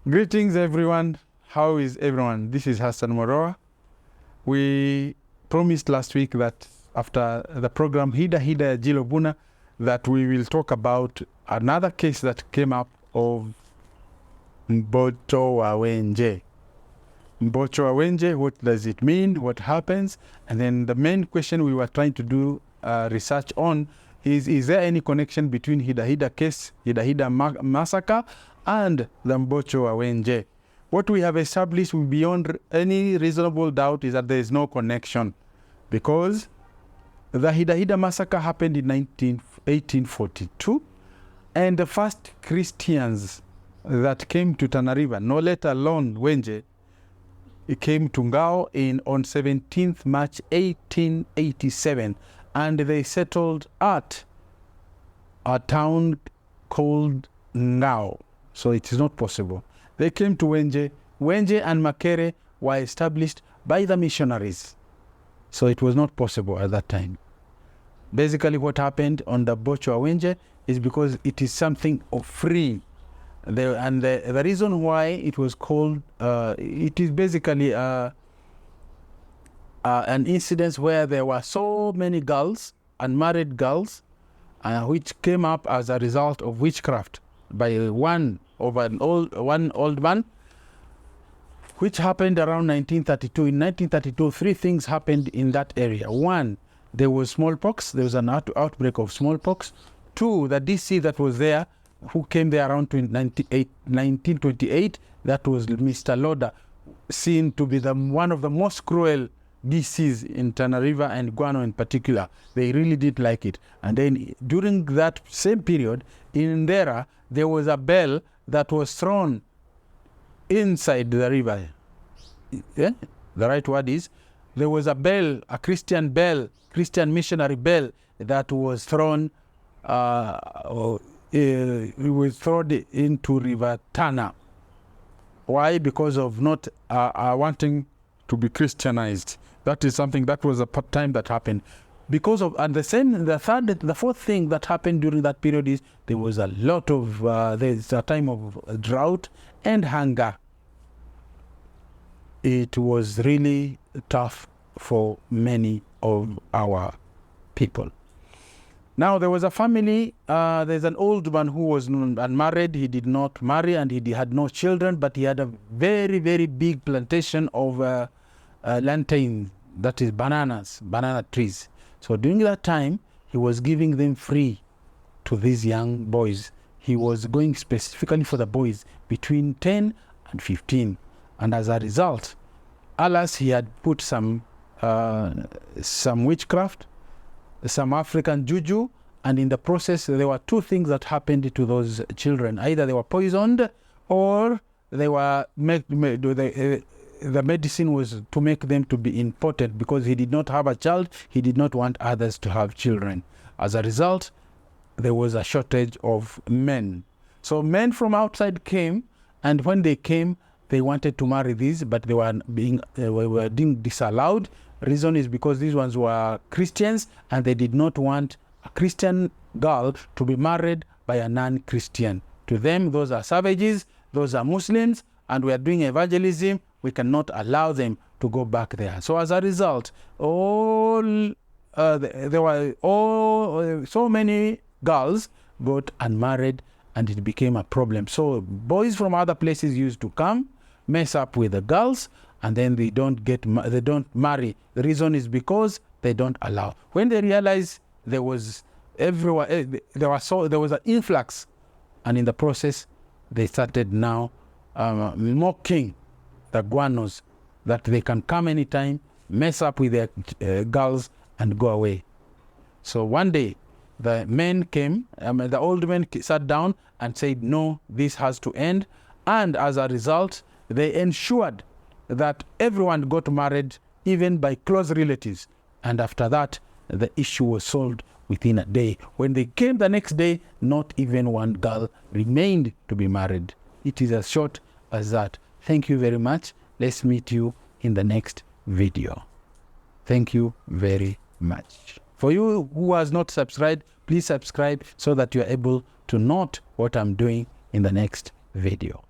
Greetings everyone. How is everyone? This is Hassan Morowa. We promised last week that after the program HIDA JILLO BUNE that we will talk about another case that came up of M'BOCHO WA WENJE. M'BOCHO WA WENJE, what does it mean? What happens? And then the main question we were trying to do research on is there any connection between HIDA case, HIDA massacre, and the M'BOCHO WA WENJE? What we have established beyond any reasonable doubt is that there is no connection, because the HIDA massacre happened in 1842, and the first Christians that came to Tana River, no let alone Wenje, it came to Ngao on 17th March 1887, and they settled at a town called Ngao. So it is not possible. They came to Wenje. Wenje and MASSACRE were established by the missionaries. So it was not possible at that time. Basically what happened on the M'BOCHO WA WENJE is because it is something of free. The reason why it was called, it is basically an incident where there were so many girls, unmarried girls, which came up as a result of witchcraft by one old man, which happened around 1932. In 1932, three things happened in that area. One, there was smallpox. There was an outbreak of smallpox. Two, the DC that was there, who came there around 1928, that was Mr. Loda, seen to be one of the most cruel DCs in Tana River and Gwano in particular. They really didn't like it. And then during that same period, in Ndera, there was a bell that was thrown inside the river. Yeah? The right word is, there was a bell, a Christian Christian missionary bell that was thrown, it was thrown into River Tana. Why? Because of not wanting to be Christianized. That is something that was a time that happened. Because of, and the fourth thing that happened during that period is there was a lot of, there's a time of drought and hunger. It was really tough for many of our people. Now there was a family, there's an old man who was unmarried. He did not marry and he had no children, but he had a very, very big plantation of plantain, that is banana trees. So during that time, he was giving them free to these young boys. He was going specifically for the boys between 10 and 15. And as a result, alas, he had put some witchcraft, some African juju, and in the process, there were two things that happened to those children. Either they were poisoned, or they were the medicine was to make them to be impotent, because he did not have a child. He did not want others to have children. As a result, there was a shortage of men. So men from outside came, and when they came, they wanted to marry these, but they were being disallowed. Reason is because these ones were Christians, and they did not want a Christian girl to be married by a non-Christian. To them, those are savages, those are Muslims, and we are doing evangelism. We cannot allow them to go back there. So as a result, there were so many girls got unmarried, and it became a problem. So boys from other places used to come, mess up with the girls, and then they don't marry. The reason is because they don't allow. When they realized there was an influx, and in the process, they started now mocking the Gwanos, that they can come anytime, mess up with their girls, and go away. So one day, the men came, the old men sat down and said, no, this has to end. And as a result, they ensured that everyone got married, even by close relatives. And after that, the issue was solved within a day. When they came the next day, not even one girl remained to be married. It is as short as that. Thank you very much. Let's meet you in the next video. Thank you very much. For you who has not subscribed, please subscribe so that you are able to note what I'm doing in the next video.